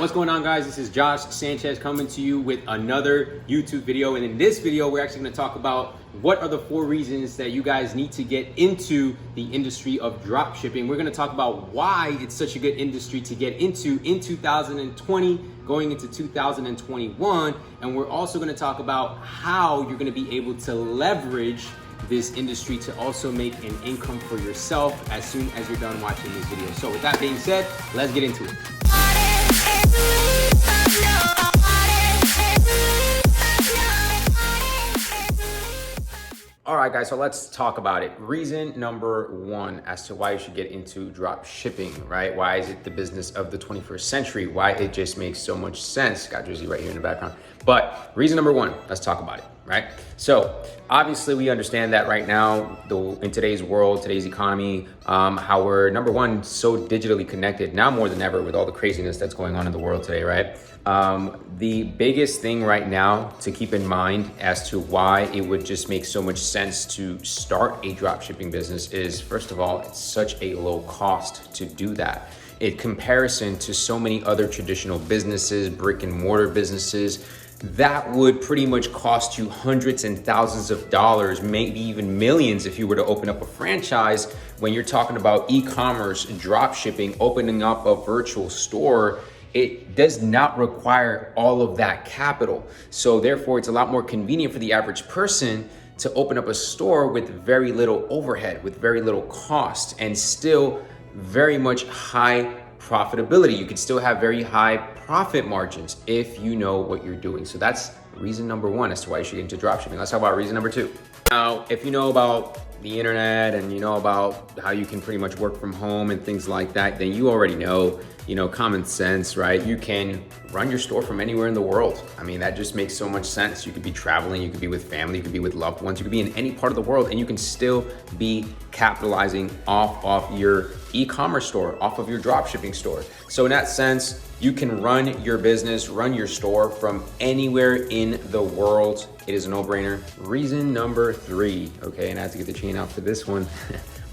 What's going on, guys? This is Josh Sanchez coming to you with another YouTube video. And in this video, we're actually going to talk about what are the 4 reasons that you guys need to get into the industry of drop shipping. We're going to talk about why it's such a good industry to get into in 2020, going into 2021. And we're also going to talk about how you're going to be able to leverage this industry to also make an income for yourself as soon as you're done watching this video. So with that being said, let's get into it. All right, guys, so let's talk about it. Reason number 1 as to why you should get into drop shipping, right? Why is it the business of the 21st century? Why it just makes so much sense. Got Jersey right here in the background. But reason number 1, let's talk about it, right? So obviously we understand that right now, in today's world, today's economy, how we're, number 1, so digitally connected now more than ever with all the craziness that's going on in the world today, right? The biggest thing right now to keep in mind as to why it would just make so much sense to start a dropshipping business is, first of all, it's such a low cost to do that. In comparison to so many other traditional businesses, brick and mortar businesses, that would pretty much cost you hundreds and thousands of dollars, maybe even millions if you were to open up a franchise. When you're talking about e-commerce, drop shipping, opening up a virtual store, it does not require all of that capital. So therefore, it's a lot more convenient for the average person to open up a store with very little overhead, with very little cost, and still very much high profitability. You can still have very high profit margins if you know what you're doing. So that's reason number 1 as to why you should get into dropshipping. Let's talk about reason number 2. Now, if you know about the internet and you know about how you can pretty much work from home and things like that, then you already know, common sense, right? You can run your store from anywhere in the world. I mean, that just makes so much sense. You could be traveling, you could be with family, you could be with loved ones, you could be in any part of the world, and you can still be capitalizing off your e-commerce store, off of your drop shipping store. So in that sense, you can run your business, run your store from anywhere in the world. It is a no-brainer. Reason number 3, okay, and I have to get the chain out for this one,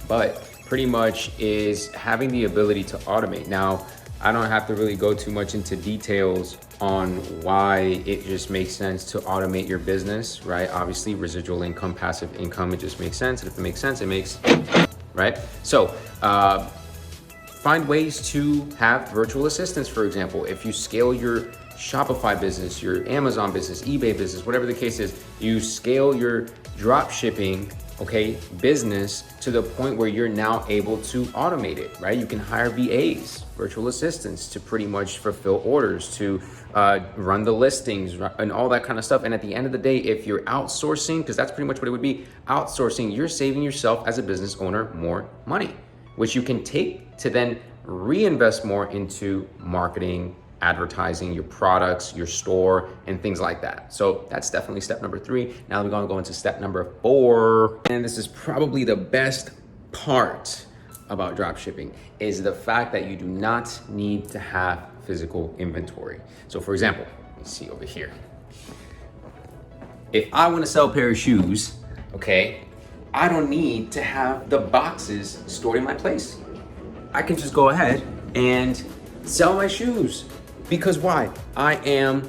but pretty much is having the ability to automate. Now, I don't have to really go too much into details on why it just makes sense to automate your business, right? Obviously, residual income, passive income, it just makes sense. And if it makes sense, it makes, right? So, find ways to have virtual assistants, for example. If you scale your Shopify business, your Amazon business, eBay business, whatever the case is, you scale your drop shipping, business to the point where you're now able to automate it, right? You can hire VAs, virtual assistants, to pretty much fulfill orders, to run the listings and all that kind of stuff. And at the end of the day, if you're outsourcing, because that's pretty much what it would be, outsourcing, you're saving yourself as a business owner more money, which you can take to then reinvest more into marketing, advertising your products, your store, and things like that. So that's definitely step number 3. Now we're gonna go into step number 4. And this is probably the best part about drop shipping, is the fact that you do not need to have physical inventory. So for example, let me see over here. If I wanna sell a pair of shoes, I don't need to have the boxes stored in my place. I can just go ahead and sell my shoes. Because why? I am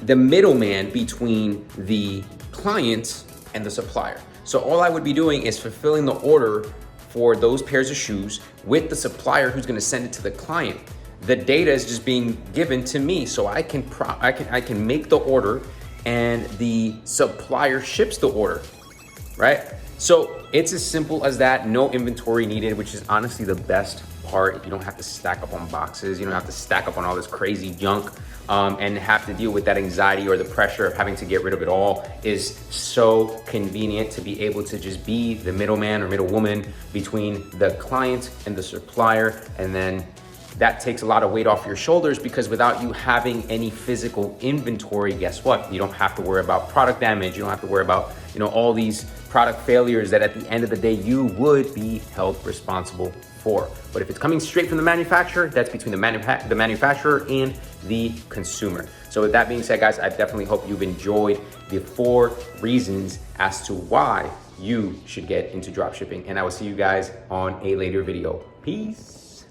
the middleman between the client and the supplier. So all I would be doing is fulfilling the order for those pairs of shoes with the supplier who's gonna send it to the client. The data is just being given to me, so I can make the order and the supplier ships the order, right? So it's as simple as that, no inventory needed, which is honestly the best part. You don't have to stack up on boxes. You don't have to stack up on all this crazy junk and have to deal with that anxiety or the pressure of having to get rid of it all. Is so convenient to be able to just be the middleman or middlewoman between the client and the supplier. And then that takes a lot of weight off your shoulders, because without you having any physical inventory, guess what? You don't have to worry about product damage. You don't have to worry about, all these product failures that at the end of the day, you would be held responsible for. But if it's coming straight from the manufacturer, that's between the manufacturer and the consumer. So with that being said, guys, I definitely hope you've enjoyed the 4 reasons as to why you should get into dropshipping. And I will see you guys on a later video. Peace.